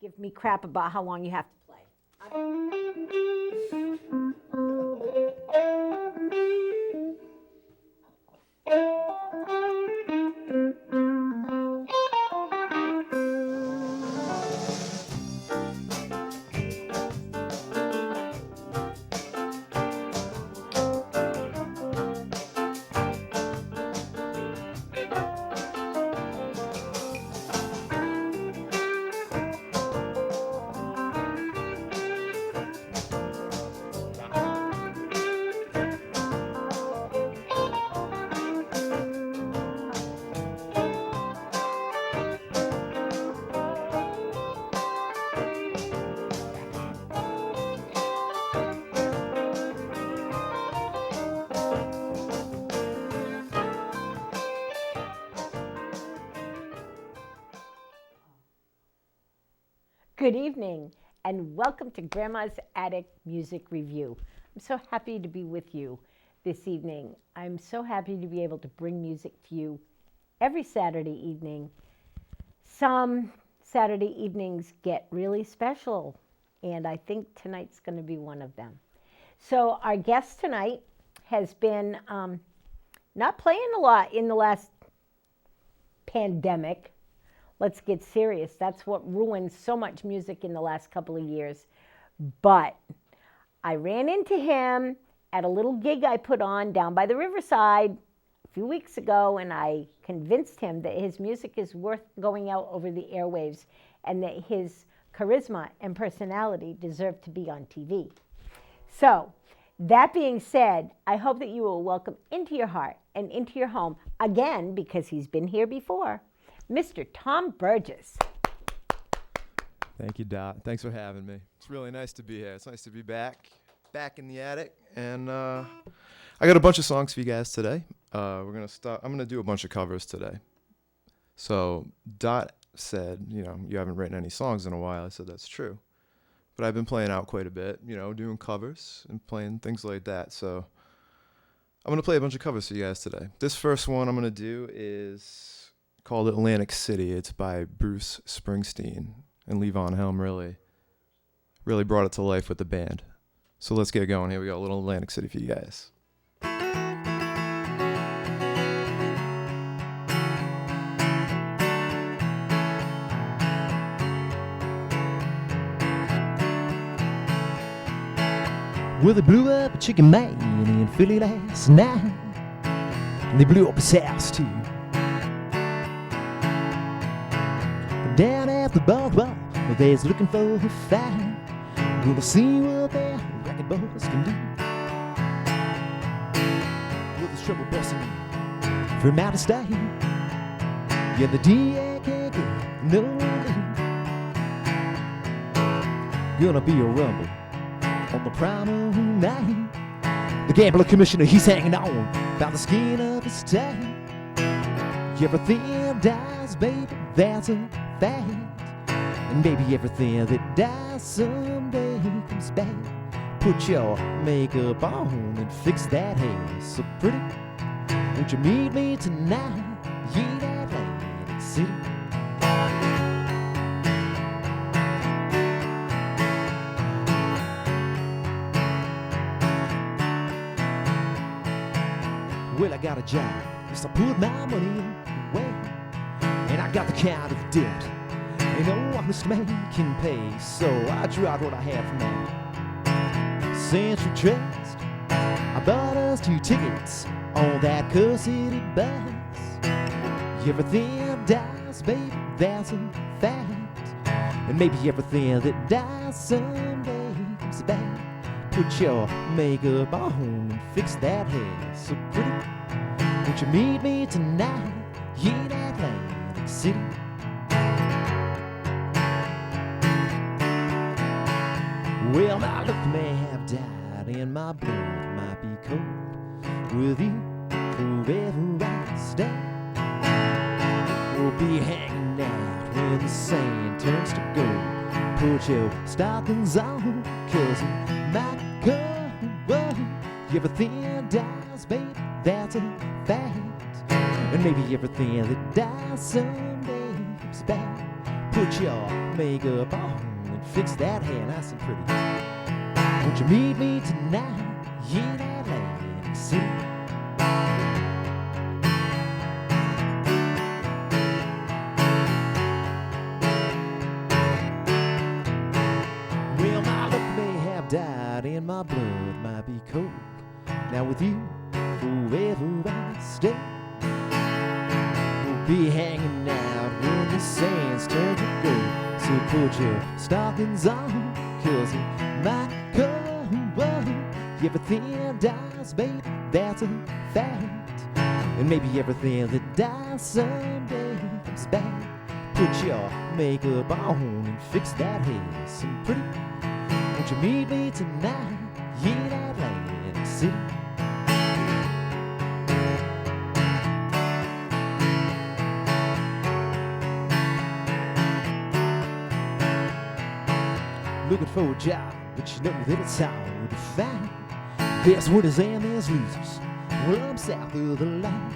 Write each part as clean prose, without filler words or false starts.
Give me crap about how long you have to play. Good evening, and welcome to Grandma's Attic Music Review. I'm so happy to be with you this evening. I'm so happy to be able to bring music to you every Saturday evening. Some Saturday evenings get really special, and I think tonight's going to be one of them. So our guest tonight has been not playing a lot in the last pandemic. Let's get serious. That's what ruined so much music in the last couple of years. But I ran into him at a little gig I put on down by the riverside a few weeks ago, and I convinced him that his music is worth going out over the airwaves and that his charisma and personality deserve to be on TV. So, that being said, I hope that you will welcome into your heart and into your home, again, because he's been here before, Mr. Tom Burgess. Thank you, Dot. Thanks for having me. It's really nice to be here. It's nice to be back in the attic. And I got a bunch of songs for you guys today. I'm gonna do a bunch of covers today. So Dot said, you haven't written any songs in a while. I said, that's true. But I've been playing out quite a bit, doing covers and playing things like that. So I'm gonna play a bunch of covers for you guys today. This first one I'm gonna do is called Atlantic City. It's by Bruce Springsteen, and Levon Helm really brought it to life with the band. So let's get going. Here we go, a little Atlantic City for you guys. Well, they blew up a chicken man in Philly last night, and they blew up his house too. Down at the boardwalk, they's looking for a fight. Gonna see what their racket boys can do. Well, there's trouble busting from out of state. Yeah, the DA can't get no lead. Gonna be a rumble on the prime night. The gambler commissioner, he's hanging on by the skin of his tie. Everything dies, baby, that's a fact. And maybe everything that dies someday comes back. Put your makeup on and fix that hair so pretty. Won't you meet me tonight in Atlantic City? Well, I got a job, yes, I put my money away, and I got the kind of debt no honest man can pay. So I drew out what I had from that Century Trust. I bought us 2 tickets on that cursed bus. Everything dies, baby, that's a fact. And maybe everything that dies someday comes back. Put your makeup on and fix that hair so pretty. Won't you meet me tonight in Atlantic City? Well, my love may have died and my blood might be cold. With you forever I stand. We'll be hanging out when the sand turns to gold. put your stockings on, 'cause it might come. Everything dies, baby, that's a fact. And maybe everything that dies someday comes back. Put your makeup on and fix that hair nice and pretty. Won't you meet me tonight in Atlantic City? Well, my luck may have died and my blood might be cold. Now with you, forever I stay. We'll be hanging out when the sands turn to gold. So put your stockings on, 'cause it might come. Everything dies, baby, that's a fact. And maybe everything that dies someday comes back. Put your makeup on and fix that hair some pretty. Won't you meet me tonight in Atlantic City? Looking for a job, but you know that it's hard to find. There's winners and there's losers. Well, I'm south of the line.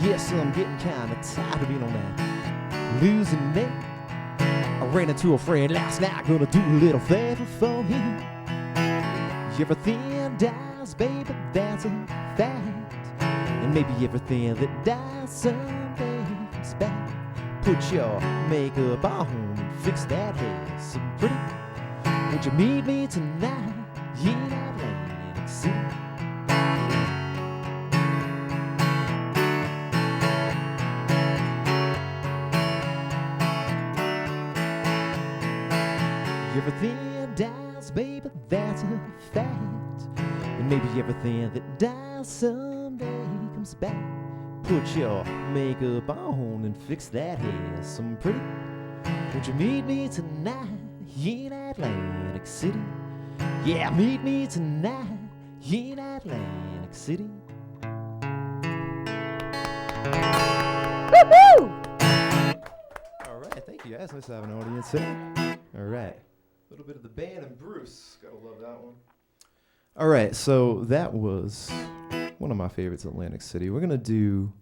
Yes, I'm getting kind of tired of being on that losing net. I ran into a friend last night, gonna do a little favor for him. Everything dies, baby, that's a fact. And maybe everything that dies someday comes back. Put your makeup on and fix that hair some pretty. Would you meet me tonight in Atlantic City? Everything dies, baby, that's a fact. And maybe everything that dies someday comes back. Put your makeup on and fix that hair some pretty. Won't you meet me tonight in Atlantic City? Yeah, meet me tonight in Atlantic City. Woo-hoo! All right, thank you guys. Nice to have an audience there. All right. A little bit of the band and Bruce. Gotta love that one. All right, so that was one of my favorites, Atlantic City. We're gonna do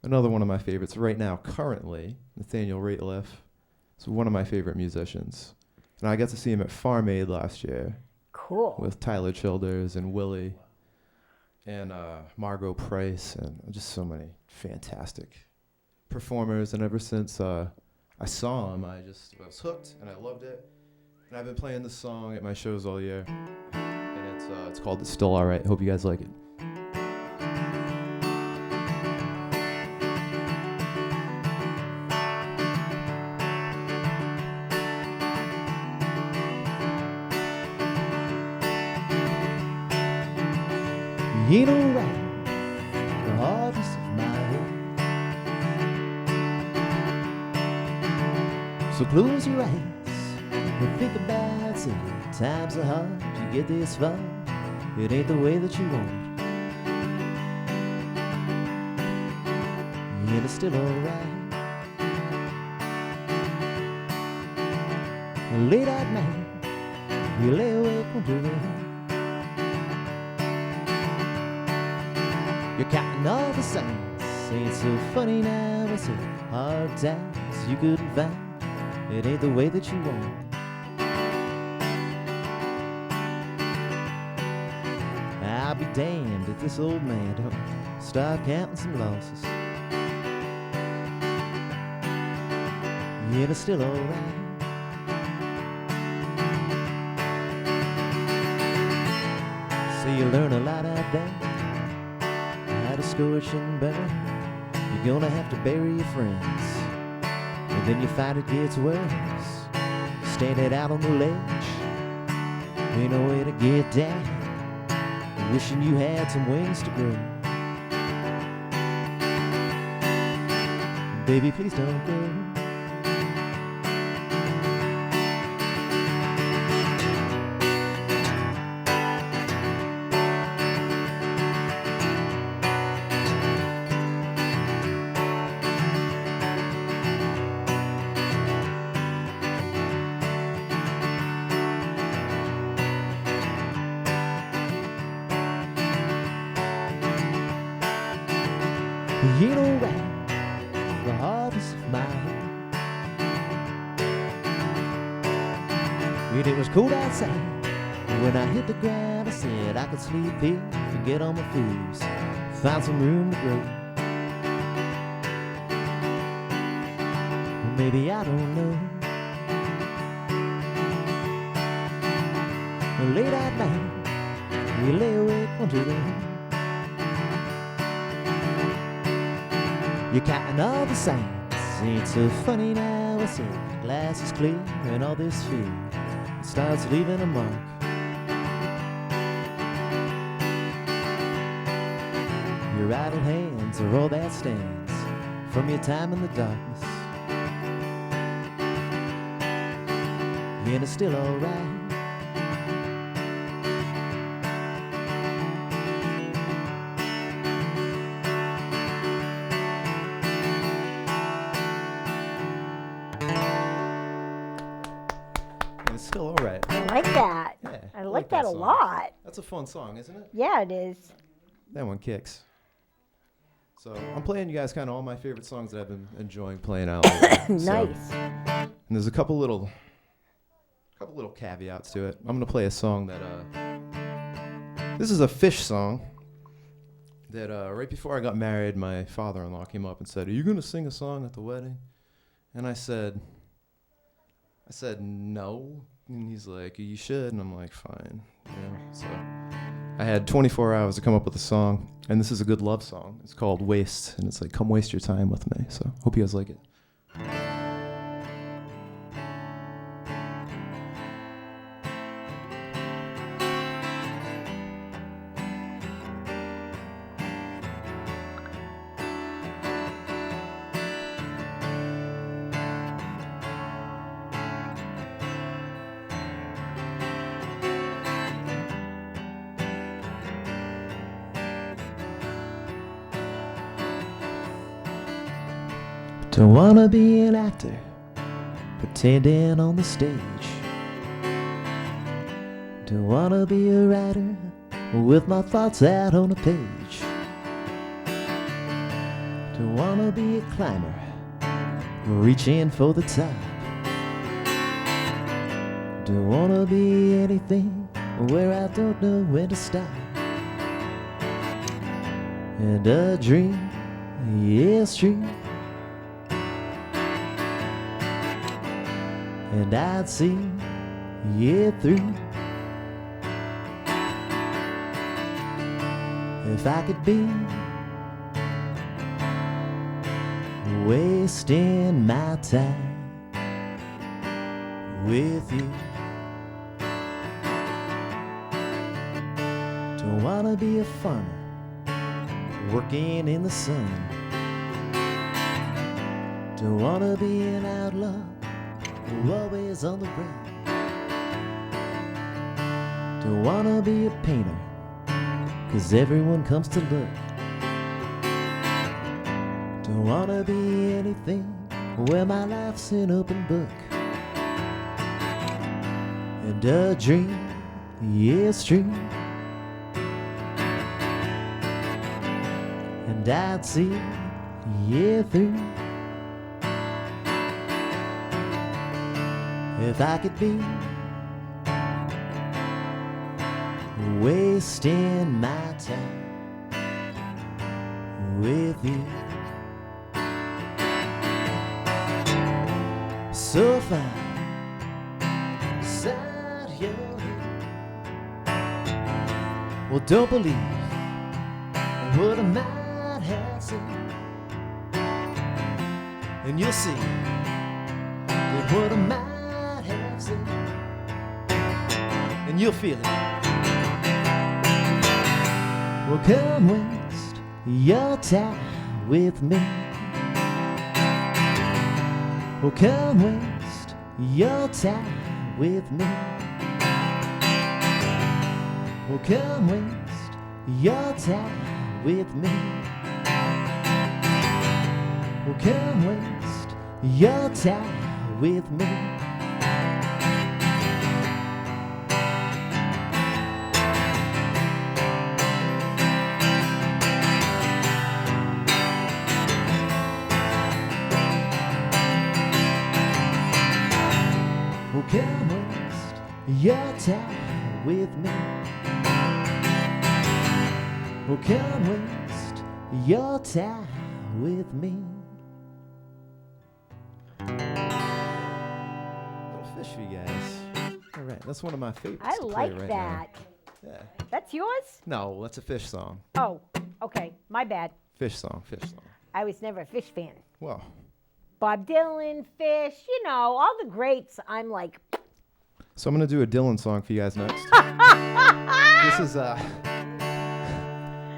another one of my favorites right now, currently. Nathaniel Rateliff is one of my favorite musicians. And I got to see him at Farm Aid last year Cool. with Tyler Childers and Willie and Margot Price and just so many fantastic performers. And ever since I saw him, I was hooked and I loved it. And I've been playing this song at my shows all year. And it's called It's Still Alright. Hope you guys like it. You know right, the hardest of my head. So close your eyes and think about it. Times are hard, you get this far. It ain't the way that you want it. And it's still alright. Late at night, you lay awake wondering. You're counting all the signs. Ain't so funny now, it's so hard times you couldn't find. It ain't the way that you want. I'll be damned if this old man don't start counting some losses. Yeah, it's still alright. So you learn a lot out there. Discouraging better. You're gonna have to bury your friends, and then you find it gets worse. Standing out on the ledge, ain't no way to get down. Wishing you had some wings to grow. Baby, please don't go. You know, right, the hardest of my heart. And it was cold outside. When I hit the ground, I said I could sleep here, forget all my fears, find some room to grow. Maybe I don't know. Late at night, you lay awake wondering. You're counting all the signs. Ain't so funny now, I said. The glass is clear and all this fear starts leaving a mark. Your idle hands are all that stands from your time in the darkness. And it's still alright. And it's still alright. I like that. Yeah, I like that a song. lot. That's a fun song, isn't it? Yeah, it is. That one kicks. So I'm playing you guys kind of all my favorite songs that I've been enjoying playing out lately. Nice. And there's a couple little caveats to it. I'm gonna play a song that this is a Fish song that right before I got married, my father-in-law came up and said, "Are you gonna sing a song at the wedding?" And I said no. And he's like, "You should." And I'm like, "Fine." Yeah. So I had 24 hours to come up with a song, and this is a good love song. It's called "Waste," and it's like, "Come waste your time with me." So hope you guys like it. Don't wanna be an actor pretending on the stage. Don't wanna be a writer with my thoughts out on a page. Don't wanna be a climber reaching for the top. Don't wanna be anything where I don't know when to stop. And a dream, yes, true. And I'd see it through if I could be wasting my time with you. Don't wanna be a farmer working in the sun. Don't wanna be an outlaw always on the run. Don't wanna be a painter, 'cause everyone comes to look. Don't wanna be anything where my life's an open book. And a dream, yes, true. And I'd see it through if I could be wasting my time with you. So fine, beside your head. Well, don't believe what I might have said, and you'll see that what I might and you'll feel it. Well, come waste your time with me. Well, come waste your time with me. Well, come waste your time with me. Well, come waste your time with me. your time with me. Oh, come waste your time with me. Little fish for you guys. All right, that's one of my favorites. I to play like right that. Now. Yeah. That's yours? No, that's a fish song. Oh, okay. My bad. Fish song, fish song. I was never a Fish fan. Well, Bob Dylan, Fish, you know, all the greats. I'm like, so I'm gonna do a Dylan song for you guys next. This is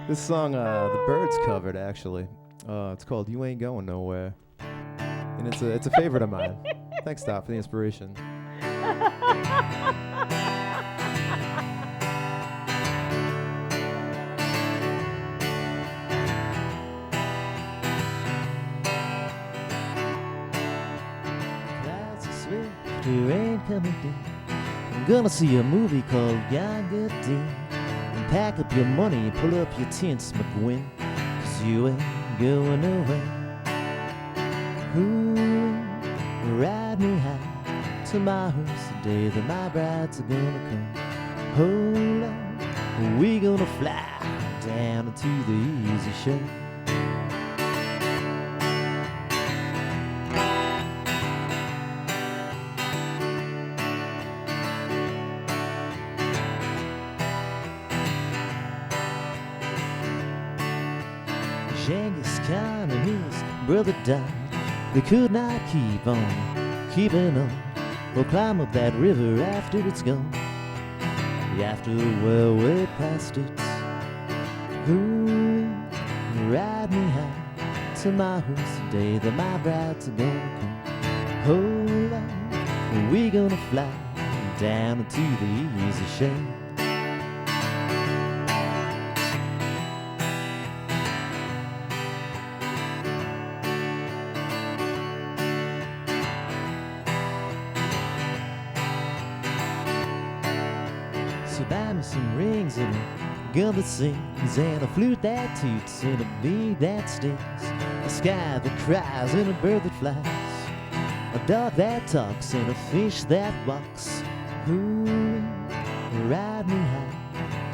this song the Birds covered actually. It's called "You Ain't Going Nowhere," and it's a favorite of mine. Thanks, Dot, for the inspiration. Clouds are swift, rain coming down. I'm gonna see a movie called Younger Dean. And pack up your money and pull up your tents, McGuinn, 'cause you ain't going nowhere. Ooh, ride me high to my horse the day that my brides are gonna come. Hold on, we gonna fly down into the easy show. Genghis Khan and his brother died. They could not keep on keeping on. We'll climb up that river after it's gone. After we're way past it. Ooh, ride me high to my horse the day that my brides are gonna come. Hold on, we gonna fly down into the easy shade. So buy me some rings and a gun that sings, and a flute that toots, and a bee that stings, a sky that cries, and a bird that flies, a dog that talks, and a fish that walks. Ooh, ride me high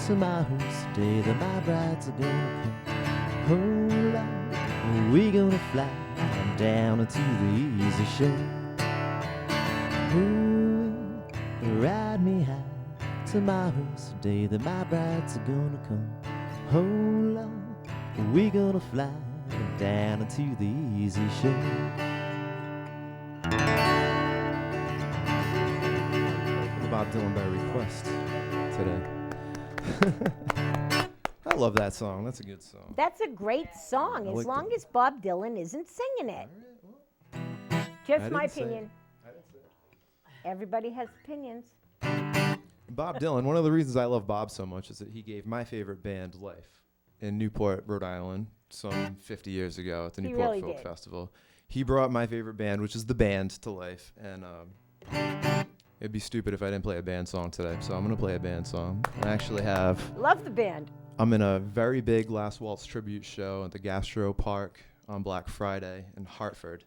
to my horse the day that my brides are gonna come. Hold on, we gonna fly down into the easy show. Ooh, ride me high to my horse the day that my brides are gonna come. Hold on, we gonna fly down into the easy show. Bob Dylan by request today. I love that song. That's a good song. that's a great song, I as like long that. as Bob Dylan isn't singing it. Just my didn't say- opinion. Everybody has opinions. Bob Dylan, one of the reasons I love Bob so much is that he gave my favorite band life in Newport, Rhode Island, some 50 years ago at the He Newport really Folk did. Festival. He brought my favorite band, which is the band, to life, and it'd be stupid if I didn't play a band song today, so I'm going to play a band song. I actually Love the band. I'm in a very big Last Waltz tribute show at the Gastro Park on Black Friday in Hartford.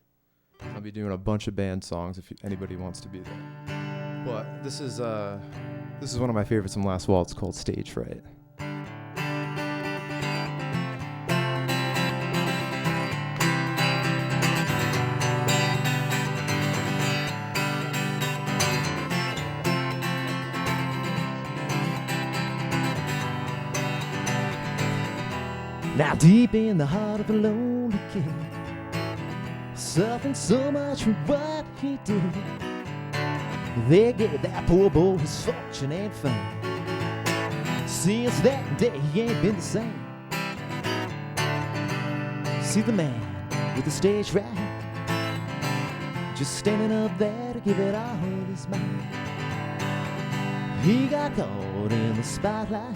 I'll be doing a bunch of band songs if anybody wants to be there. But this is one of my favorites from Last Waltz called Stage Fright. Now deep in the heart of a lonely kid, suffering so much from what he did, they gave that poor boy his fortune and fame. Since that day he ain't been the same. See the man with the stage right, just standing up there to give it all his might. He got caught in the spotlight.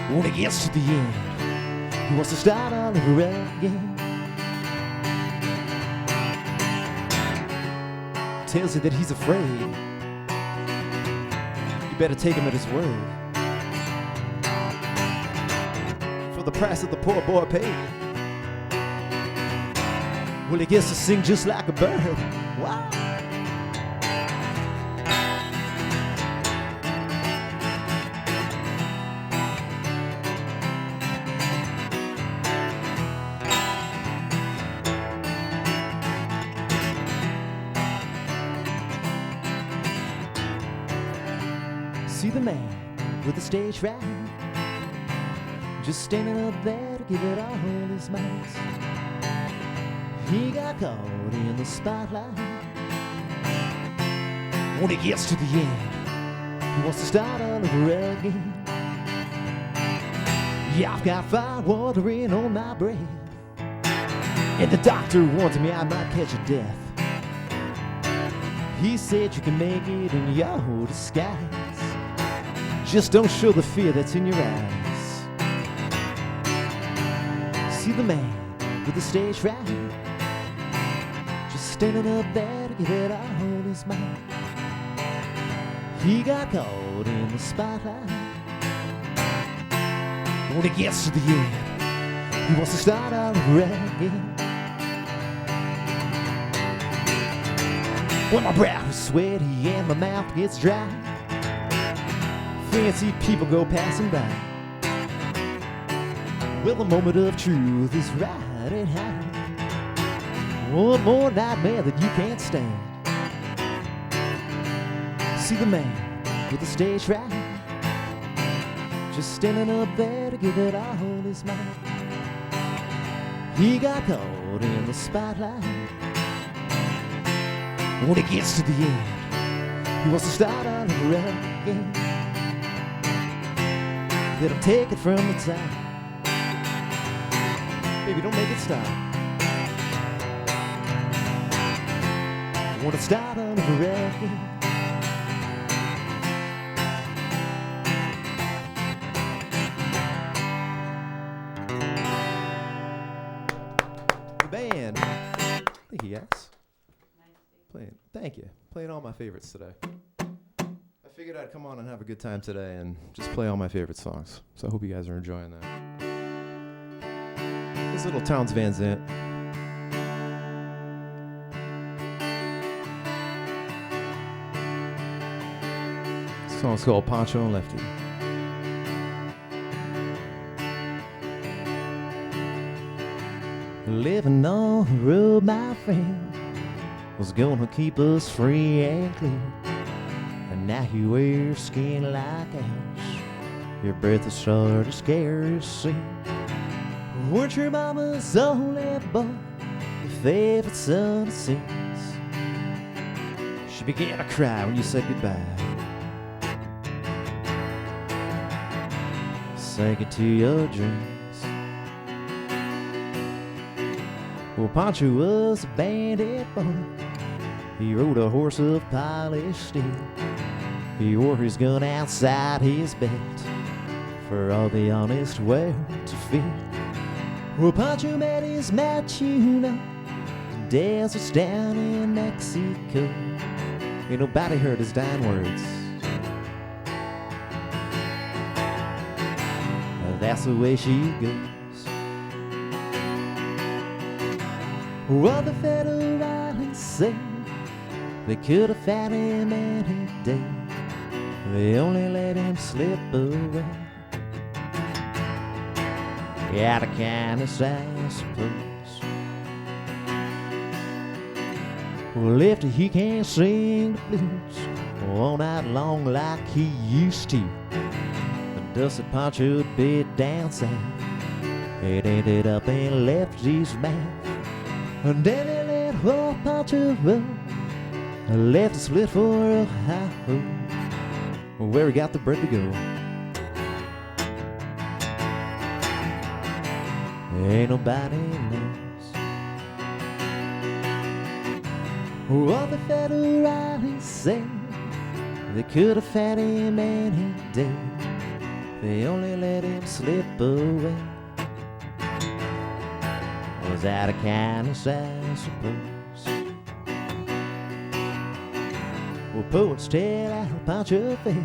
When he gets to the end, he wants to start all over again. Tells you that he's afraid. You better take him at his word. For the price that the poor boy paid. Well, he gets to sing just like a bird. Wow. See the man with the stage fright, just standing up there to give it all his might. He got caught in the spotlight. When he gets to the end, he wants to start all over again. Yeah, I've got fire watering on my breath, and the doctor warned me I might catch a death. He said you can make it in your disguise, just don't show the fear that's in your eyes. See the man with the stage fright, just standing up there to give it all his might. He got caught in the spotlight. When he gets to the end, he wants to start all over again. When my brow is sweaty and my mouth gets dry, fancy people go passing by. Well, the moment of truth is right at hand. One more nightmare that you can't stand. See the man with the stage fright, just standing up there to give it all his might. He got caught in the spotlight. When he gets to the end, he wants to start all over again. Let him take it from the top. Baby, don't make it stop. I want to start all over again. The band. Thank you, guys. Thank you. Playing all my favorites today. I figured I'd come on and have a good time today and just play all my favorite songs. So I hope you guys are enjoying that. This little Townes Van Zandt. This song's called Poncho and Lefty. Living on the road, my friend, was gonna keep us free and clear. And now you wear your skin like ash. Your breath is starting to scare you, see. Weren't your mama's only boy your favorite son of sins? She began to cry when you said goodbye. Sank into your dreams. Well, Pancho was a bandit boy. He rode a horse of polished steel. He wore his gun outside his belt for all the honest world to feel. Well, Pancho met his match, you know, in deserts down in Mexico. Ain't nobody heard his dying words. That's the way she goes. Well, the federalists say they could have found him any day. They only let him slip away. Out of kindness, I suppose. Well, Lefty, he can't sing the blues all night long like he used to. The dusted Pancho would be down south. It ended up in Lefty's mouth. And then they let old Pancho run. Left a split for Ohio, where he got the bread to go. Ain't nobody knows. What the federalists say, they could have found him any day. They only let him slip away. Was out of kindness, I suppose. Well, poets tell how Pancho fell.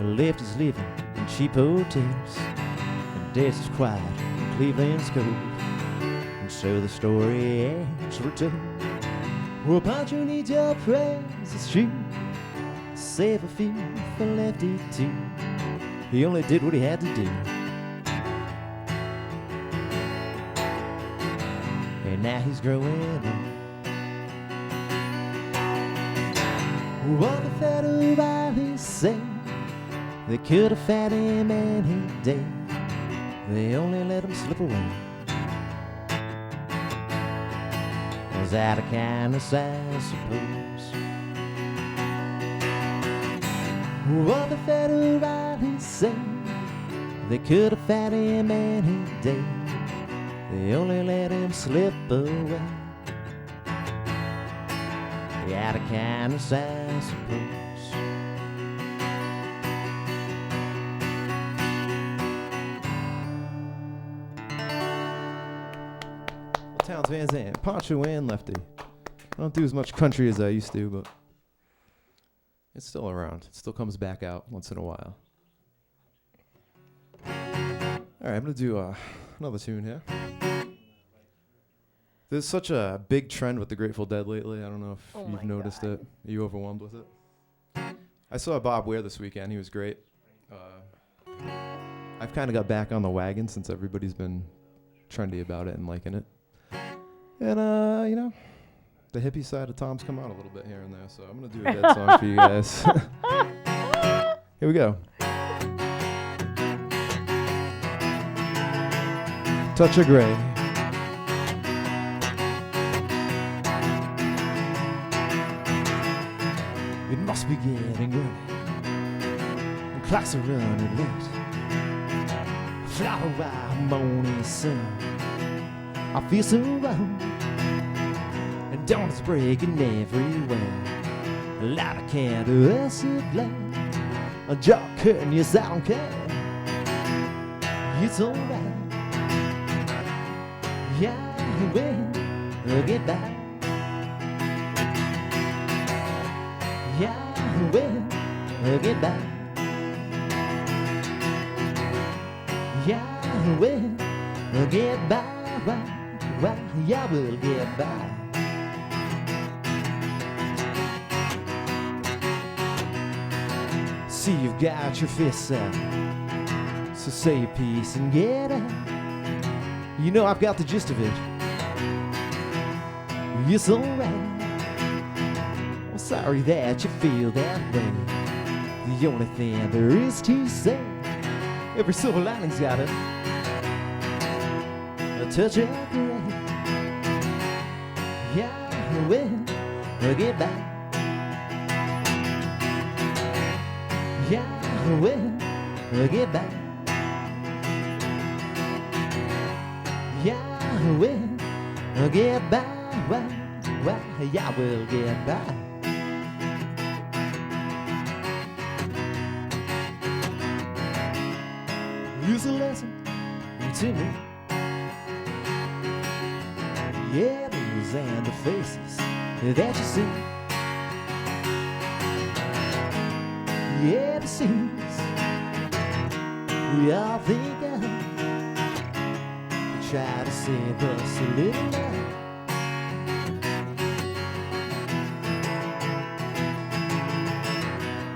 Lefty's living in cheap hotels. And desert's quiet, and Cleveland's cold. And so the story ends retold. Well, Pancho needs your praise, it's true. Save a few for Lefty too. He only did what he had to do. And now he's growing up. What the federalists say, They could have fed him any day. They only let him slip away. Was that a kindness, I suppose? What the federalists say, they could have fed him any day. They only let him slip away. Out of kindness, I suppose. Towns Van Zandt, Poncho and Lefty. I don't do as much country as I used to, but it's still around. It still comes back out once in a while. All right, I'm going to do another tune here. There's such a big trend with the Grateful Dead lately. I don't know if you've noticed it. Are you overwhelmed with it? I saw Bob Weir this weekend. He was great. I've kind of got back on the wagon since everybody's been trendy about it and liking it. And, you know, the hippie side of Tom's come out a little bit here and there, so I'm going to do a Dead song for you guys. Here we go. Touch of Gray. It must be getting early, and clocks are running late. Flower by morning sun, I feel so wrong, and dawn is breaking everywhere. A lot of candles at light, a dark curtain, yes I don't care. It's alright, yeah, we'll get back. Yeah, we'll get back. Yeah, we'll get by. Right, yeah, we'll get by. See, you've got your fists out, so say your piece and get out. You know I've got the gist of it. It's alright. I'm sorry that you feel that way. The only thing there is to say, every silver lining's got a touch of gray. Yeah, we'll get by. Yeah, we'll get by. Yeah, we'll get by. Well, yeah, we'll get by. Here's a lesson to me. Yeah, those and the faces that you see. Yeah, the scenes we all think of. We try to save us a little love.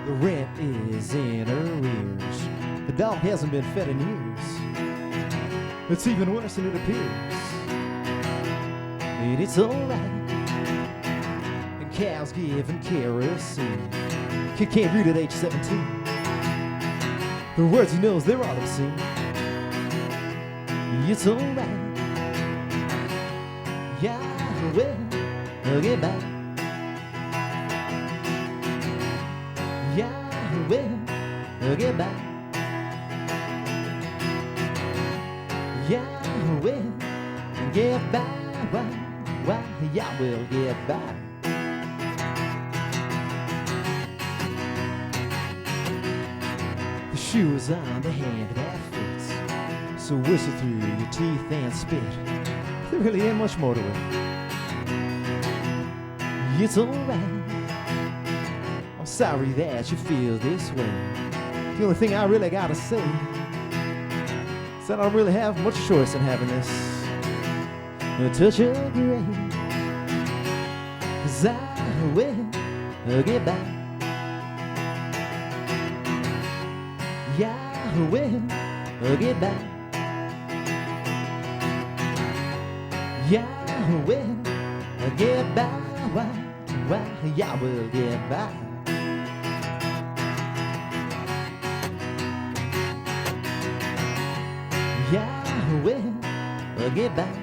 The rent is in arrears. The dog hasn't been fed in years. It's even worse than it appears. And it's alright. And cows giving kerosene. Kid can't read at age 17. The words he knows, they're all obscene. It's alright. Yeah, we'll get back. Yeah, we'll get back. Yeah, we'll get back. Well, yeah, we'll get by. The shoe is on the hand that fits, so whistle through your teeth and spit. There really ain't much more to it. It's alright. I'm sorry that you feel this way. The only thing I really gotta say is that I don't really have much choice in having this. A touch of gray, 'cause I will get back. Yeah, I will get back. Yeah, I will get back. Yeah, I will get back. Yeah, we'll get back.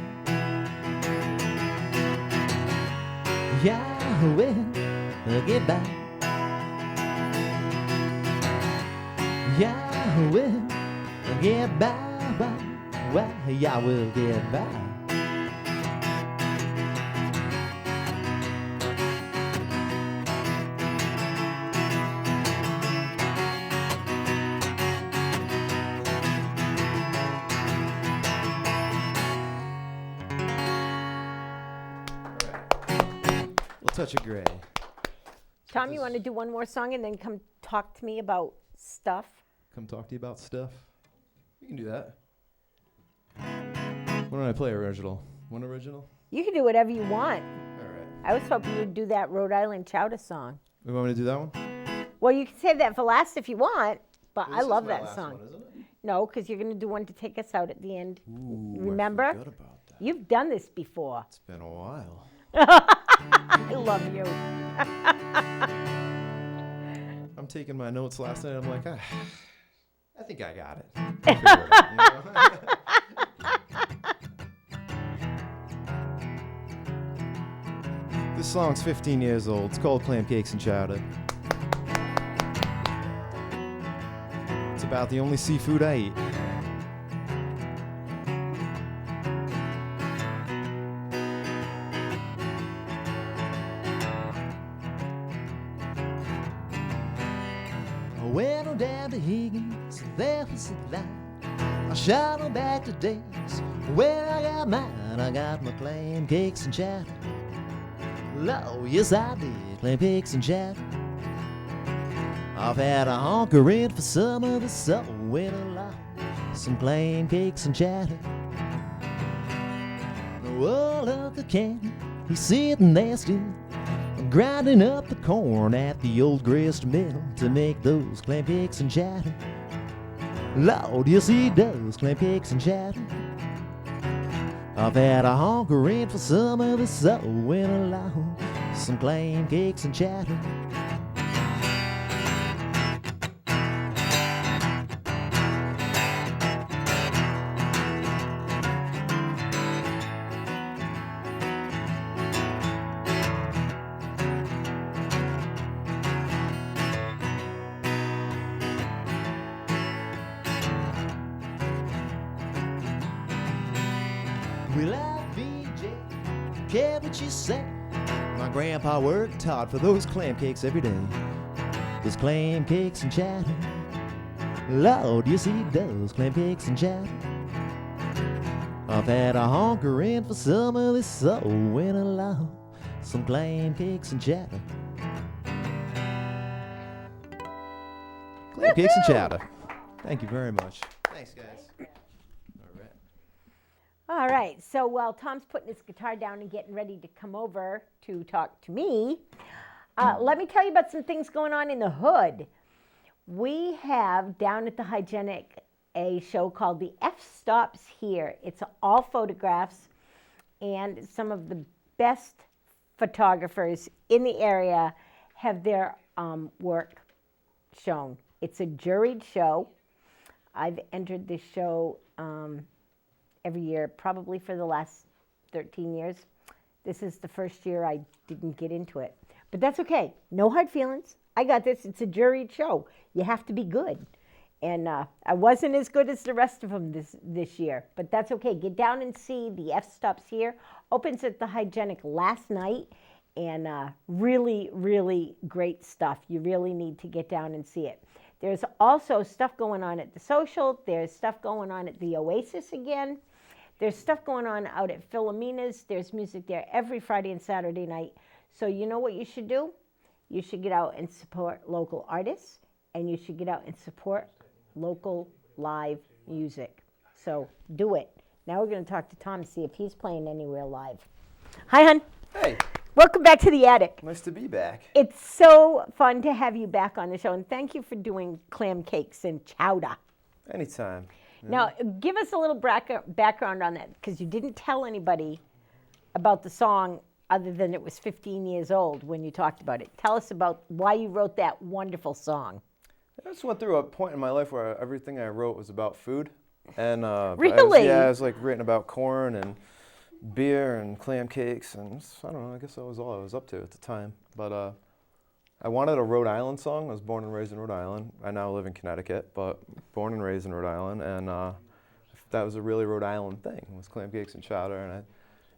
Yeah, we'll get back. Yeah, we'll get back. Well, yeah, we'll get back. Touch of gray. Tom, you want to do one more song and then come talk to me about stuff? Come talk to you about stuff? You can do that. Why don't I play original? One original? You can do whatever you want. All right. I was hoping you'd do that Rhode Island Chowder song. You want me to do that one? Well, you can save that for last if you want, but Well, I this is love my that last song. one, isn't it? No, because you're going to do one to take us out at the end. Ooh, Remember? I forgot about that. You've done this before. It's been a while. I love you. I'm taking my notes last night. I'm like, I think I got it. I'll figure it out, you know? This song's 15 years old. It's called Clam Cakes and Chowder. It's about the only seafood I eat. I went on down to Higgins, there was a line. I shot on back to days where I got mine. I got my clam cakes and chowder. Lord, yes I did, clam cakes and chowder. I've had a hankering for some of the soul in a lot. Some clam cakes and chowder. Oh, look at Candy, he's sitting there still, grinding up the corn at the old grist mill to make those clam cakes and chowder. Lord, yes he does, clam cakes and chowder. I've had a hankering for some of the soul in a lot. Some clam cakes and chowder. Well, I BJ, care what you say. My grandpa worked hard for those clam cakes every day. Those clam cakes and chowder. Lord, yes he does, clam cakes and chowder. I've had a hankering for some of this soul in a lot. Some clam cakes and chowder. Clam Cakes and Chowder. Thank you very much. Thanks, guys. All right. All right, so while Tom's putting his guitar down and getting ready to come over to talk to me, let me tell you about some things going on in the hood. We have down at the Hygienic a show called The F Stops Here. It's all photographs, and some of the best photographers in the area have their work shown. It's a juried show. I've entered this show every year, probably for the last 13 years. This is the first year I didn't get into it. But that's okay. No hard feelings. I got this. It's a juried show. You have to be good. And I wasn't as good as the rest of them this year. But that's okay. Get down and see The F Stops Here. Opens at the Hygienic last night. And really, really great stuff. You really need to get down and see it. There's also stuff going on at the Social. There's stuff going on at the Oasis again. There's stuff going on out at Philomena's. There's music there every Friday and Saturday night. So you know what you should do? You should get out and support local artists, and you should get out and support local live music. So do it. Now we're going to talk to Tom to see if he's playing anywhere live. Hi, hon. Hey, Welcome back to the attic. nice to be back. It's so fun to have you back on the show, and thank you for doing clam cakes and chowder. Anytime. Now, give us a little background on that, because you didn't tell anybody about the song other than it was 15 years old when you talked about it. Tell us about why you wrote that wonderful song. I just went through a point in my life where everything I wrote was about food. And Really? I was like written about corn and beer and clam cakes, and I don't know. I guess that was all I was up to at the time. But I wanted a Rhode Island song. I was born and raised in Rhode Island. I now live in Connecticut, but born and raised in Rhode Island, and that was a really Rhode Island thing. Was clam cakes and chowder, and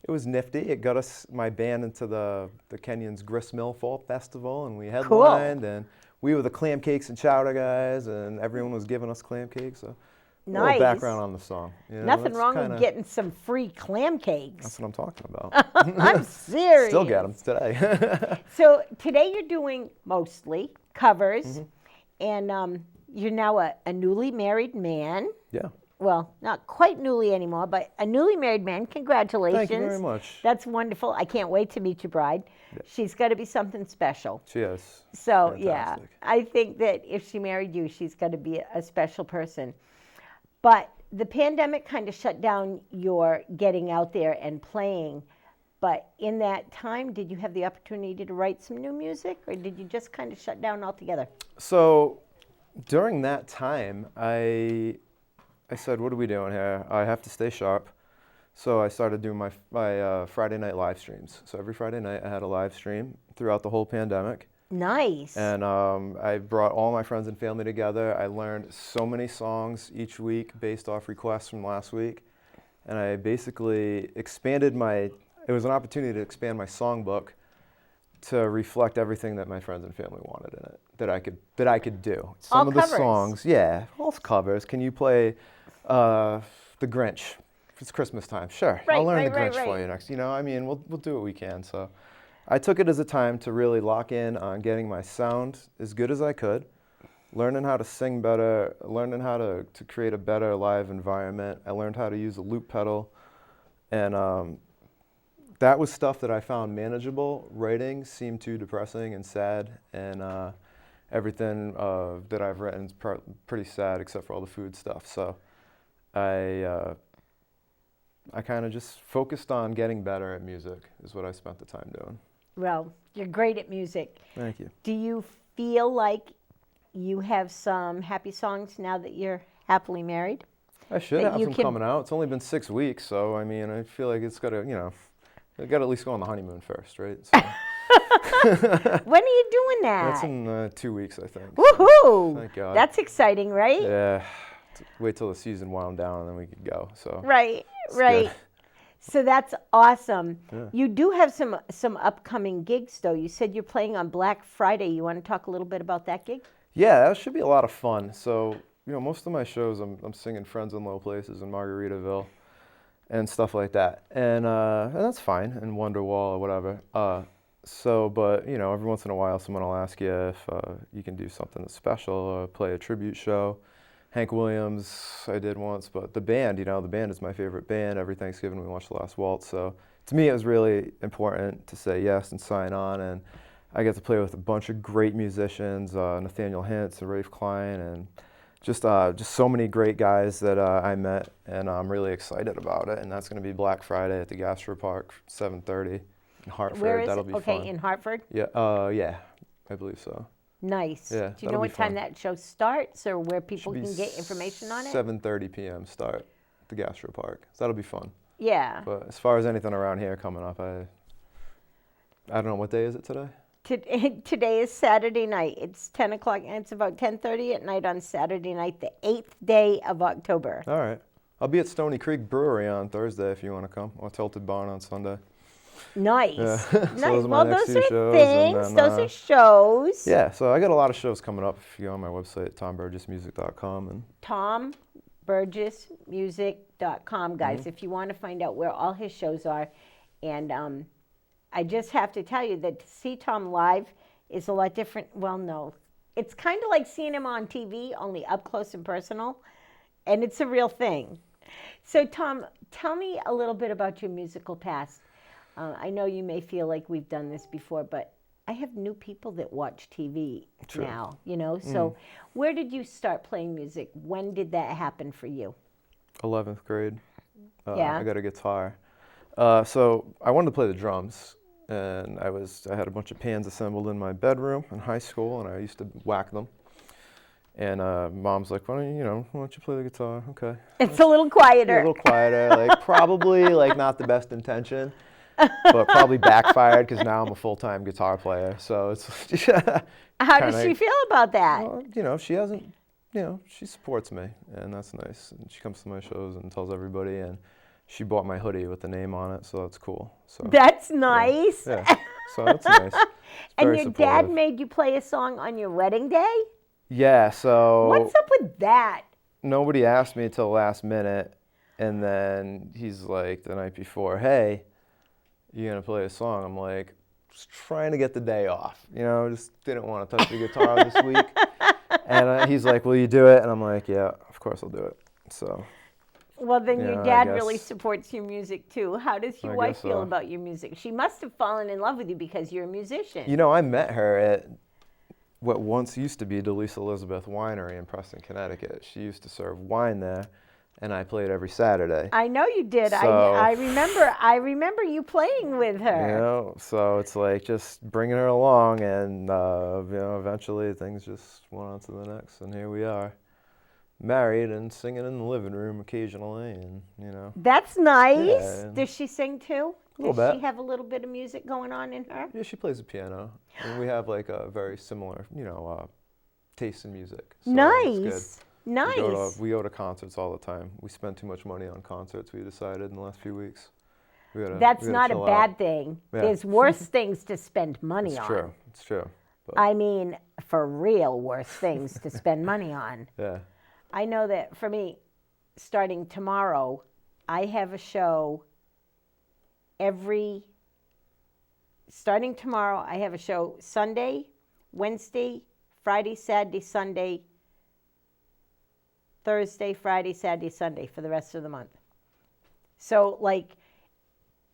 it was nifty. It got my band into the Kenyon's Grist Mill Fall Festival, and we headlined, and we were the clam cakes and chowder guys, and everyone was giving us clam cakes. So a little background on the song. You know, Nothing wrong with getting some free clam cakes. That's what I'm talking about. I'm serious. Still get them today. So today you're doing mostly covers, and you're now a newly married man. Yeah. Well, not quite newly anymore, but a newly married man. Congratulations. Thank you very much. That's wonderful. I can't wait to meet your bride. Yeah. She's got to be something special. She is. So, fantastic. Yeah, I think that if she married you, she's got to be a special person. But the pandemic kind of shut down your getting out there and playing. But in that time, did you have the opportunity to write some new music, or did you just kind of shut down altogether? So during that time, I said, what are we doing here? I have to stay sharp. So I started doing my Friday night live streams. So every Friday night I had a live stream throughout the whole pandemic. Nice. And I brought all my friends and family together. I learned so many songs each week based off requests from last week. And I basically expanded it was an opportunity to expand my songbook to reflect everything that my friends and family wanted in it, that I could do. Some all of the covers. songs, yeah, all covers. Can you play The Grinch? If it's Christmas time, sure. Right, I'll learn right, The Grinch right, for you next. You know, I mean, we'll do what we can. So I took it as a time to really lock in on getting my sound as good as I could, learning how to sing better, learning how to create a better live environment. I learned how to use a loop pedal, and that was stuff that I found manageable. Writing seemed too depressing and sad, and everything that I've written is pretty sad except for all the food stuff. So I kind of just focused on getting better at music is what I spent the time doing. Well, you're great at music. Thank you. Do you feel like you have some happy songs now that you're happily married? I should have some coming out. It's only been 6 weeks, so I mean, I feel like it's got to, I got to at least go on the honeymoon first, right? So. When are you doing that? That's in 2 weeks, I think. Woohoo! So, thank God. That's exciting, right? Yeah. Wait till the season wound down and then we could go. So. Right. Good. So that's awesome. Yeah. You do have some upcoming gigs, though. You said you're playing on Black Friday. You want to talk a little bit about that gig? Yeah, that should be a lot of fun. So, most of my shows, I'm singing Friends in Low Places in Margaritaville and stuff like that. And that's fine, and Wonderwall or whatever. But, every once in a while someone will ask you if you can do something that's special or play a tribute show. Hank Williams, I did once, but the band is my favorite band. Every Thanksgiving we watch The Last Waltz. So to me, it was really important to say yes and sign on. And I get to play with a bunch of great musicians, Nathaniel Hintz and Rafe Klein, and just so many great guys that I met. And I'm really excited about it. And that's going to be Black Friday at the Gastro Park, 7:30 in Hartford. Where is That'll it? be Okay, fun. in Hartford? Yeah, yeah, I believe so. Nice. Yeah, Do you know what time that show starts, or where people can get information on it? 7:30 p.m. start at the Gastro Park. So that'll be fun. Yeah. But as far as anything around here coming up, I don't know, what day is it today? Today is Saturday night. It's 10 o'clock, and it's about 10:30 at night on Saturday night, the 8th day of October. All right. I'll be at Stony Creek Brewery on Thursday if you want to come, or Tilted Barn on Sunday. Nice. Yeah. Nice. So Well, those are things. Those are shows. Yeah, so I got a lot of shows coming up. If you go on my website, tomburgessmusic.com. And TomBurgessMusic.com, guys, if you want to find out where all his shows are. And I just have to tell you that to see Tom live is a lot different. Well, no. It's kind of like seeing him on TV, only up close and personal. And it's a real thing. So, Tom, tell me a little bit about your musical past. I know you may feel like we've done this before, but I have new people that watch TV now, So where did you start playing music? When did that happen for you? 11th grade. Yeah. I got a guitar. So I wanted to play the drums, and I had a bunch of pans assembled in my bedroom in high school, and I used to whack them. And Mom's like, why don't you play the guitar? Okay. It's a little Be a quieter. little quieter, like probably like not the best intention, but probably backfired because now I'm a full-time guitar player. So it's How does kinda- she feel about that? well, she hasn't, she supports me, and that's nice. And she comes to my shows and tells everybody, and she bought my hoodie with the name on it, so that's cool. So That's nice. yeah, so that's nice. It's And very your supportive. dad made you play a song on your wedding day? Yeah, so What's up with that? nobody asked me till last minute, and then he's like the night before, hey, you gonna play a song? I'm like, just trying to get the day off, just didn't want to touch the guitar this week. And he's like, will you do it? And I'm like, yeah, of course I'll do it. So Well, then your I dad really guess- supports your music too. How does your I wife guess feel so. about your music? She must have fallen in love with you because you're a musician. I met her at what once used to be Delisa Elizabeth Winery in Preston, Connecticut. She used to serve wine there, and I played every Saturday. I know you did. So- I remember you playing with her. So it's like just bringing her along, and eventually things just went on to the next, and here we are, married and singing in the living room occasionally, and That's nice. Yeah. Does she sing too? A little Does she bit. have a little bit of music going on in her? Yeah, she plays the piano, and we have like a very similar, taste in music. So it's good. Nice. Nice. We go to concerts all the time. We spend too much money on concerts, we decided in the last few weeks. That's not a bad thing. Yeah. There's worse things to spend money It's on. true. It's true. But, I mean, for real worse things to spend money on. yeah. I know that for me, starting tomorrow, I have a show starting tomorrow, I have a show Sunday, Wednesday, Friday, Saturday, Sunday, Thursday, Friday, Saturday, Sunday for the rest of the month. So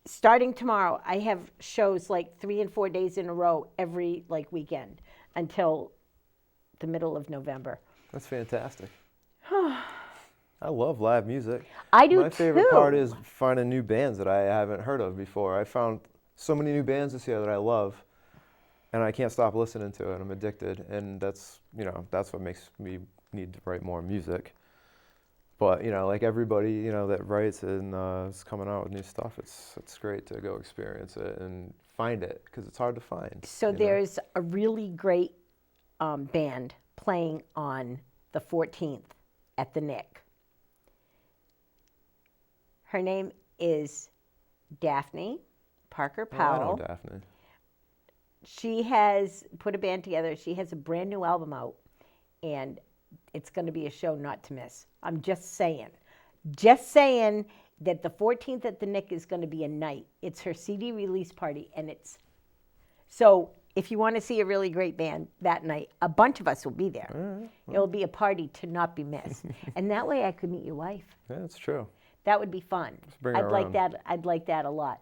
starting tomorrow, I have shows 3 and 4 days in a row every weekend until the middle of November. That's fantastic. I love live music. I do My favorite too. part is finding new bands that I haven't heard of before. I found so many new bands this year that I love, and I can't stop listening to it. I'm addicted, and that's what makes me need to write more music. But like everybody that writes and is coming out with new stuff, it's great to go experience it and find it because it's hard to find. So there's a really great band playing on the 14th at the Nick. Her name is Daphne Parker Powell. I know Daphne. She has put a band together. She has a brand new album out, and it's going to be a show not to miss. I'm just saying that the 14th at the Nick is going to be a night. It's her CD release party, and so if you want to see a really great band that night, a bunch of us will be there. All right. It'll be a party to not be missed. And that way I could meet your wife. Yeah, that's true. That would be fun. bring her I'd like around. that. I'd like that a lot.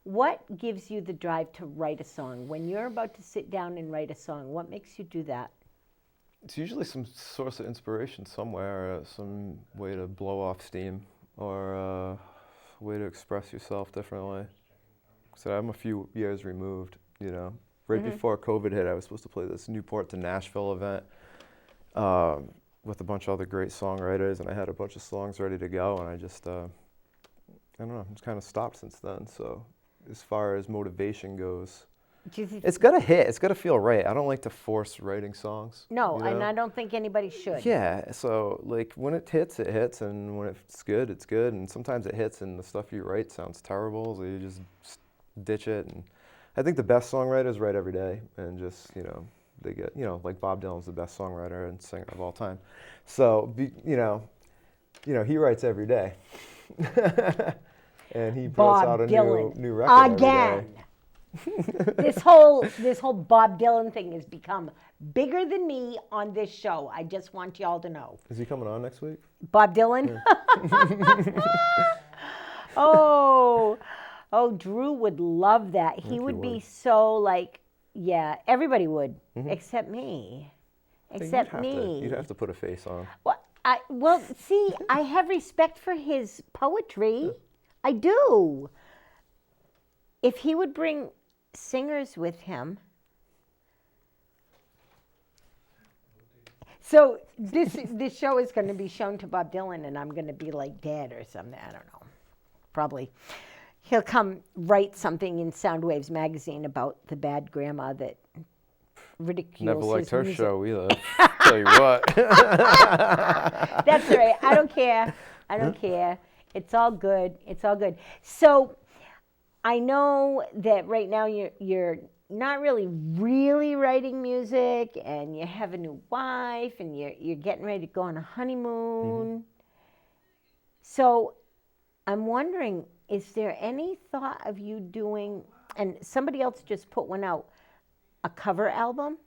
What gives you the drive to write a song? When you're about to sit down and write a song, what makes you do that? It's usually some source of inspiration somewhere, some way to blow off steam, or a way to express yourself differently. So I'm a few years removed, Right before COVID hit, I was supposed to play this Newport to Nashville event with a bunch of other great songwriters, and I had a bunch of songs ready to go, and I just, I don't know, it's kind of stopped since then. So as far as motivation goes, it's got to hit. It's got to feel right. I don't like to force writing songs. No, and I don't think anybody should. Yeah, so when it hits, and when it's good, it's good. And sometimes it hits and the stuff you write sounds terrible, so you just ditch it. And I think the best songwriters write every day, and just, they get, like Bob Dylan's the best songwriter and singer of all time. So, he writes every day. And he puts Bob out a Dylan new record every day. again. This whole Bob Dylan thing has become bigger than me on this show. I just want y'all to know. Is he coming on next week? Bob Dylan? Oh, Drew would love that. He would be so yeah, everybody would, except me. Except me. You'd have to put a face on. Well, see, I have respect for his poetry. I do. If he would bring singers with him. So this show is going to be shown to Bob Dylan, and I'm going to be like dead or something. I don't know. Probably. He'll come write something in Soundwaves magazine about the bad grandma that ridicules Never liked his her music. show either. Tell you what. That's all right. I don't care. I don't care. It's all good. It's all good. So I know that right now you're not really writing music, and you have a new wife, and you're getting ready to go on a honeymoon. So I'm wondering, is there any thought of you doing, and somebody else just put one out, a cover album?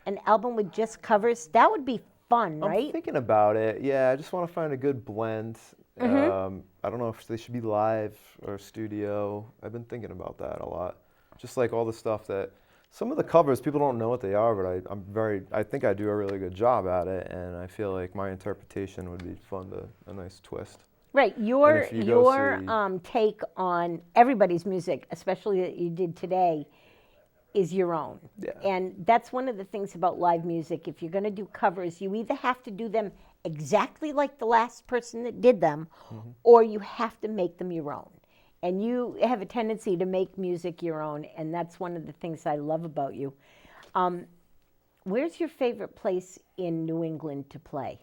An album with just covers? That would be fun, right? I'm thinking about it. Yeah, I just want to find a good blend. I don't know if they should be live or studio. I've been thinking about that a lot. Just like all the stuff that, some of the covers, people don't know what they are, but I think I do a really good job at it, and I feel like my interpretation would be fun, a nice twist. Right, your see- take on everybody's music, especially that you did today, is your own. Yeah. And that's one of the things about live music. If you're going to do covers, you either have to do them exactly like the last person that did them, or you have to make them your own. And you have a tendency to make music your own, and that's one of the things I love about you. Where's your favorite place in New England to play?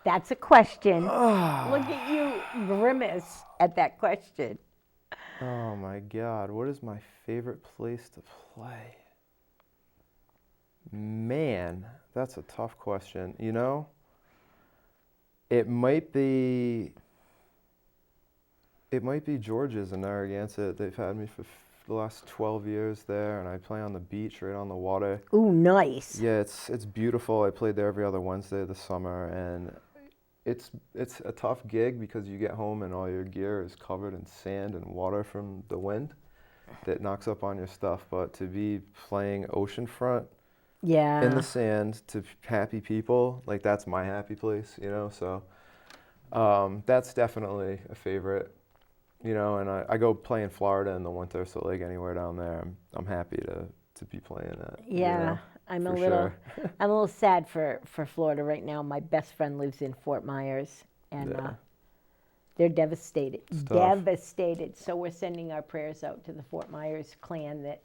That's a question. Look at you grimace at that question. Oh my God, what is my favorite place to play? Man, that's a tough question. You know, it might be George's in Narragansett. They've had me for the last 12 years there, and I play on the beach right on the water. Ooh, nice. Yeah, it's beautiful. I played there every other Wednesday of the summer, and it's a tough gig because you get home and all your gear is covered in sand and water from the wind that knocks up on your stuff. But to be playing oceanfront in the sand to happy people, like that's my happy place, you know? So that's definitely a favorite, you know, and I go play in Florida in the winter, so like anywhere down there, I'm happy to be playing at. Yeah. You know? I'm For a little, sure. I'm a little sad for Florida right now. My best friend lives in Fort Myers, and they're devastated, It's tough. devastated. So we're sending our prayers out to the Fort Myers clan that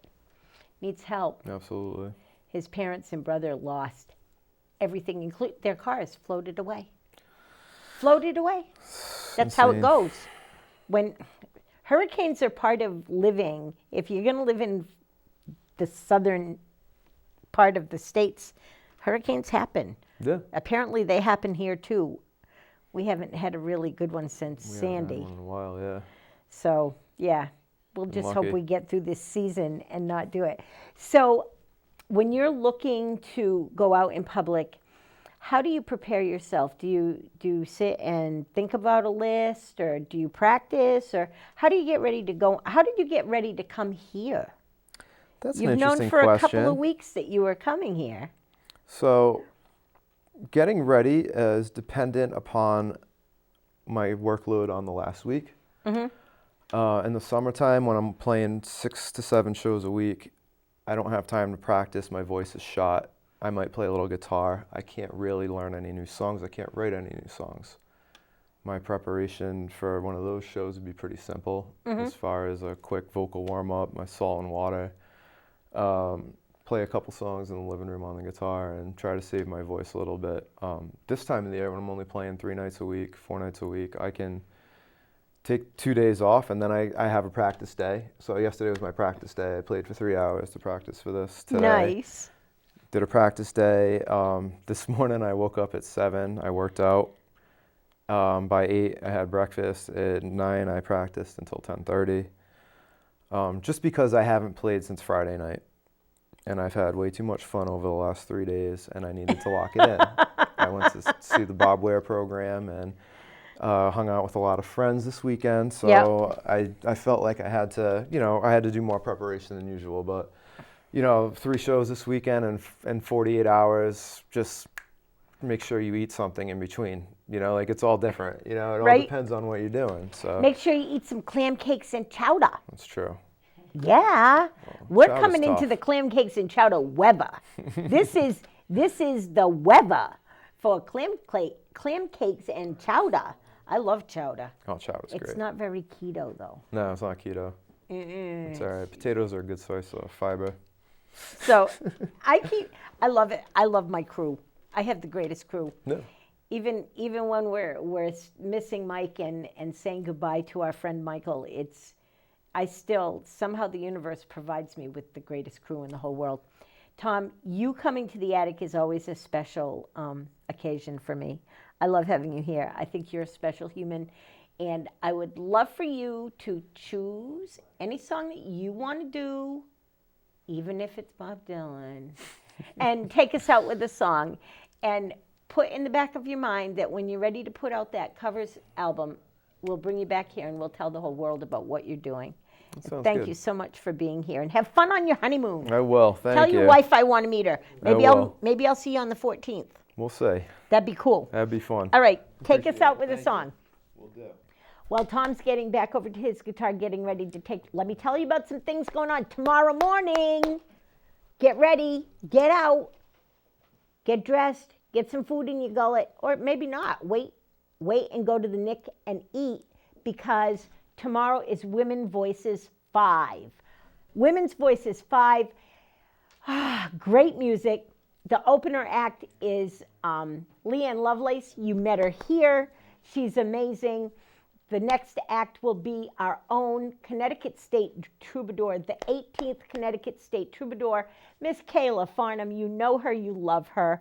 needs help. Absolutely. His parents and brother lost everything, including their cars, floated away. Floated away. That's how it insane. goes. When hurricanes are part of living, if you're going to live in the southern part of the states, hurricanes happen. Yeah. Apparently they happen here too. We haven't had a really good one since We haven't Sandy. had one in a while, yeah. So yeah, we'll Been just lucky. hope we get through this season and not do it. So when you're looking to go out in public, how do you prepare yourself? Do you sit and think about a list, or do you practice, or how do you get ready to go? How did you get ready to come here? That's You've an known interesting for question. a couple of weeks that you were coming here. So, getting ready is dependent upon my workload on the last week. In the summertime, when I'm playing 6 to 7 shows a week, I don't have time to practice. My voice is shot. I might play a little guitar. I can't really learn any new songs. I can't write any new songs. My preparation for one of those shows would be pretty simple, as far as a quick vocal warm-up, my salt and water. Play a couple songs in the living room on the guitar and try to save my voice a little bit. This time of the year, when I'm only playing 3 nights a week, 4 nights a week, I can take 2 days off, and then I have a practice day. So yesterday was my practice day. I played for 3 hours to practice for this today. Nice. Did a practice day. This morning I woke up at 7. I worked out. By 8 I had breakfast. At 9 I practiced until 10:30. Just because I haven't played since Friday night. And I've had way too much fun over the last 3 days, and I needed to lock it in. I went to see the Bob Ware program and hung out with a lot of friends this weekend. So I felt like I had to, I had to do more preparation than usual. But, 3 shows this weekend and 48 hours, just make sure you eat something in between. It's all different. It all Right. depends on what you're doing. So Make sure you eat some clam cakes and chowder. that's true. Yeah. We're chowder's coming into tough. the clam cakes and chowder weather. This This is the weather for clam cakes and chowder. I love chowder. Oh, chowder's great. It's not very keto though. No, it's not keto. It's all right. Potatoes are a good source of fiber. So I love it. I love my crew. I have the greatest crew. No. Even when we're missing Mike and saying goodbye to our friend Michael, I still, somehow the universe provides me with the greatest crew in the whole world. Tom, you coming to the attic is always a special occasion for me. I love having you here. I think you're a special human. And I would love for you to choose any song that you want to do, even if it's Bob Dylan, and take us out with a song. And put in the back of your mind that when you're ready to put out that covers album, we'll bring you back here and we'll tell the whole world about what you're doing. Thank you so much for being here, and have fun on your honeymoon. I will. Thank you. Tell your wife I want to meet her. Maybe I'll see you on the 14th. We'll see. That'd be cool. That'd be fun. All right, take us out with a song. We'll do. While Tom's getting back over to his guitar, getting ready to take, let me tell you about some things going on tomorrow morning. Get ready, get out, get dressed, get some food in your gullet, or maybe not. Wait and go to the Nick and eat, because tomorrow is Women's Voices 5. Women's Voices 5, great music. The opener act is Leanne Lovelace. You met her here. She's amazing. The next act will be our own Connecticut State Troubadour, the 18th Connecticut State Troubadour, Miss Kayla Farnham. You know her, you love her.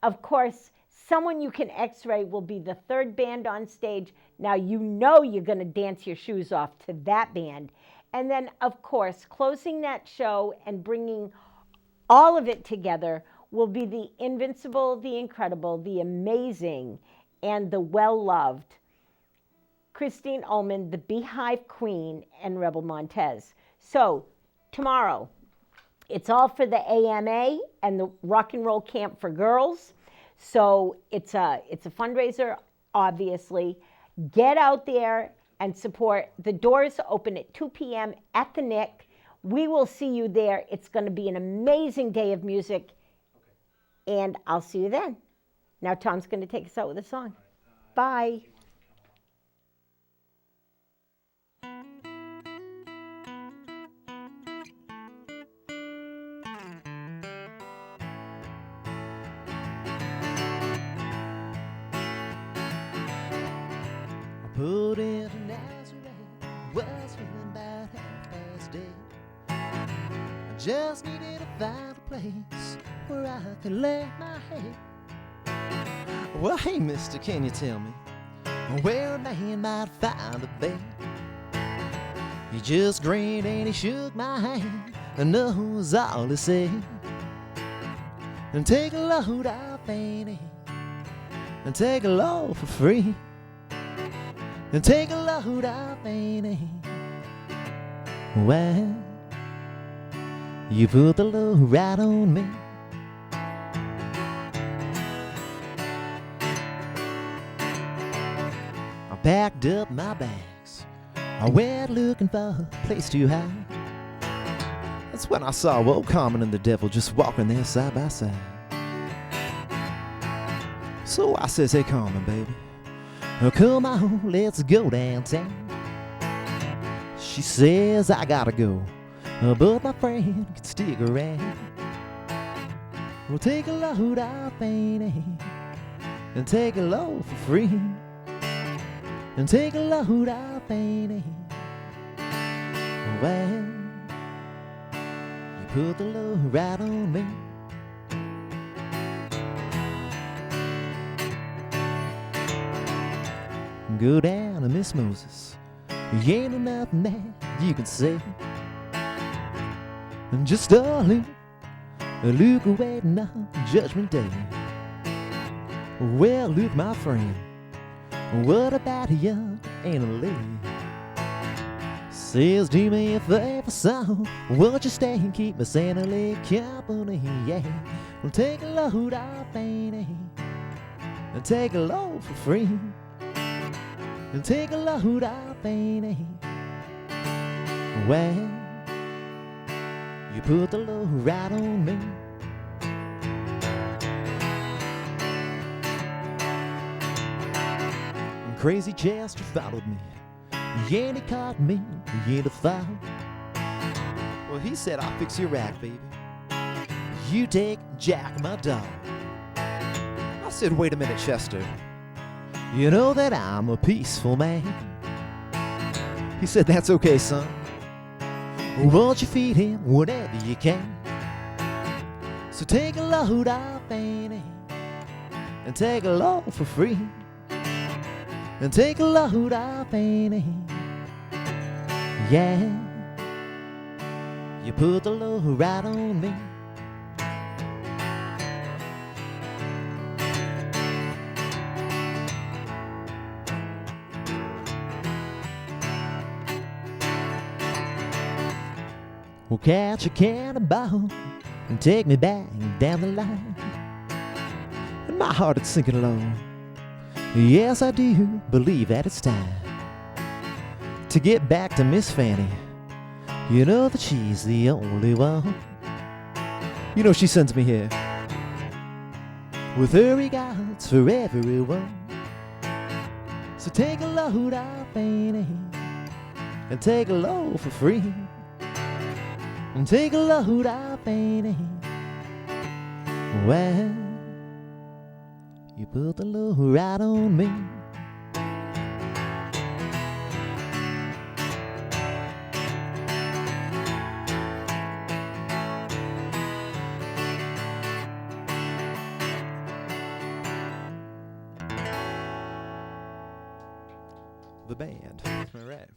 Of course, Someone You Can X-Ray will be the third band on stage. Now you know you're going to dance your shoes off to that band. And then, of course, closing that show and bringing all of it together will be the invincible, the incredible, the amazing, and the well-loved Christine Ullman, the Beehive Queen, and Rebel Montez. So tomorrow, it's all for the AMA and the Rock and Roll Camp for Girls. So it's a fundraiser, obviously. Get out there and support. The doors open at 2 p.m. at the Nick. We will see you there. It's going to be an amazing day of music. And I'll see you then. Now Tom's going to take us out with a song. Bye. Put into Nazareth, was feeling about 8:30. I just needed to find a place where I could lay my head. Well, hey, mister, can you tell me where a man might find a bed? He just grinned and he shook my hand, and that was all he said. And take a load off Annie, and take a load for free. And take a load off Annie. Well, you put the load right on me. I packed up my bags. I went looking for a place to hide. That's when I saw old Carmen and the devil just walking there side by side. So I says, hey Carmen, baby, oh, come on, let's go downtown. She says I gotta go, but my friend can stick around. We'll take a load off Annie, and take a load for free. And take a load off Annie. Well, you put the load right on me. Go down to Miss Moses, you ain't nothing that you can say. And just darling, look waiting on Judgment Day. Well, look, my friend, what about a young and a lady? Says, do me a favor, son, won't you stay and keep me Santa Lee company, yeah. Well, take a load off Annie, and take a load for free. And take a load off Annie. Well, you put the load right on me. crazy Chester followed me. Yeah, and he caught me in a foul. Well, he said, I'll fix your rack, baby. You take Jack, my dog. I said, wait a minute, Chester. You know that I'm a peaceful man. He said, that's okay, son. Won't you feed him whenever you can? So take a load off Annie, and take a load for free. And take a load off Annie. Yeah, you put the load right on me. Well, catch a cannonball and take me back down the line. And my heart is sinking low. Yes, I do believe that it's time to get back to Miss Fanny. You know that she's the only one. You know she sends me here with her regards for everyone. So take a load off Fanny, and take a load for free. And take a load off Fanny. Well, you put the load right on me. The band. All right.